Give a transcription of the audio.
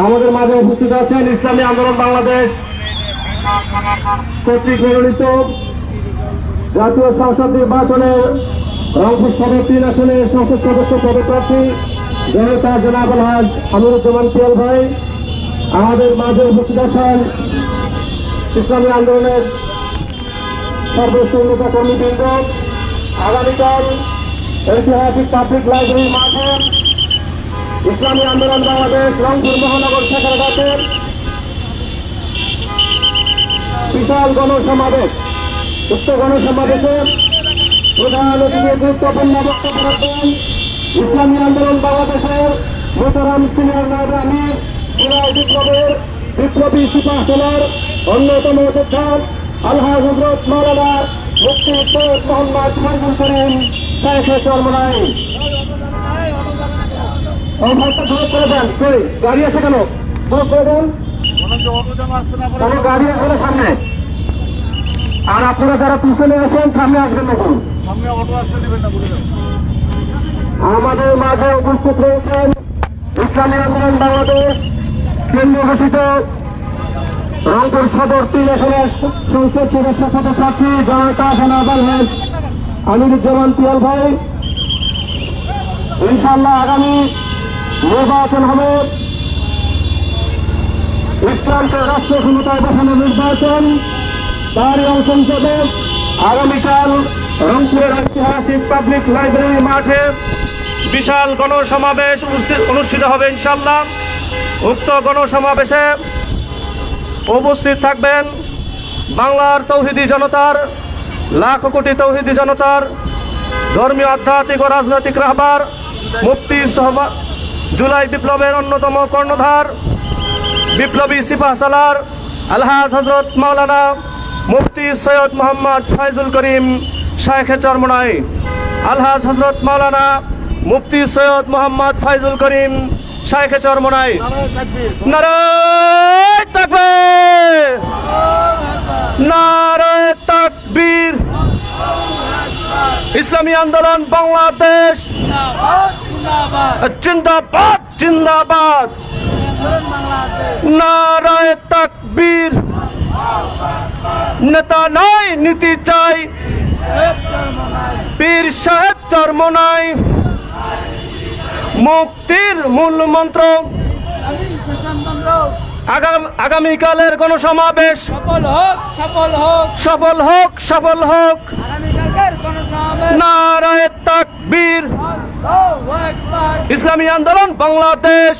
আমাদের মাঝে উপস্থিত আছেন ইসলামী আন্দোলন বাংলাদেশ কর্তৃক মনোনীত জাতীয় সংসদ নির্বাচনের রংপুর সদর 3 আসনের সংসদ সদস্য পদপ্রার্থী জনতা জনাব আলহাজ আমিরুজ্জামান পিয়াল ভাই। আমাদের মাঝে উপস্থিত আছেন ইসলামী আন্দোলনের সর্বোচ্চ নেতা কর্মীবৃন্দ। আগামীকাল ঐতিহাসিক পাবলিক লাইব্রেরির মাঠে ইসলামী আন্দোলন বাংলাদেশ রংপুর মহানগর শাখার কাছে বিশাল গণসমাবেশ। উক্ত গণসমাবেশে প্রধান অতিথি গুরুত্বপূর্ণ বক্তব্য রাখবেন ইসলামী আন্দোলন বাংলাদেশের মোহতারাম সিনিয়র নায়েব আমির বিপ্লবের বিপ্লবী সিপাহসালার অন্যতম যোদ্ধা আলহাজ হযরত মাওলানা মুফতি সৈয়দ মোহাম্মদ ফাইজুল করিম শাইখে চরমনাই। করে দেন কই গাড়ি আছে কেন করে দেন, কোনো গাড়ি আসলে সামনে, আর আপনারা যারা পিছনে আছেন সামনে আসবেন না। আমাদের মাঝে উপস্থিত রয়েছেন ইসলামী আন্দোলন বাংলাদেশ কেন্দ্র ঘোষিত রংপুর সদর 3 আসনের সংসদ সদস্য পদপ্রার্থী জনতা জনাব আলহাজ আমিরুজ্জামান পিয়াল ভাই। ইনশাআল্লাহ আগামী নির্বাচন হবে ইসলামকে রাষ্ট্র ক্ষমতায় বসানোর নির্বাচন। তারই অংশ হিসেবে আগামীকাল রংপুরের ঐতিহাসিক পাবলিক লাইব্রেরি মাঠে বিশাল গণসমাবেশ অনুষ্ঠিত হবে ইনশাআল্লাহ। উক্ত গণসমাবেশে উপস্থিত থাকবেন বাংলার তৌহিদি জনতার, লাখ কোটি তৌহিদি জনতার ধর্মীয়, আধ্যাত্মিক ও রাজনৈতিক রাহবার মুফতি জুলাই বিপ্লবের অন্যতম কর্ণধার বিপ্লবী সিপাহসালার আলহাজ হযরত মাওলানা মুফতি সৈয়দ মোহাম্মদ ফাইজুল করিম শাইখে চরমনাই। আলহাজ হযরত মাওলানা মুফতি সৈয়দ মোহাম্মদ ফাইজুল করিম শাইখে চরমনাই। নারায়ে তাকবীর, নারায়ে তাকবীর। ইসলামী আন্দোলন বাংলাদেশ জিন্দাবাদ, জিন্দাবাদ। নারায়ে তাকবীর। নেতা নাই নীতি চাই, পীর সাহেব চরমনাই। মুক্তির মূল মন্ত্র। আগামীকালের গণসমাবেশ সফল হোক, সফল হোক, সফল হোক, সফল হোক। নারায়ে তাকবীর। ইসলামী আন্দোলন বাংলাদেশ।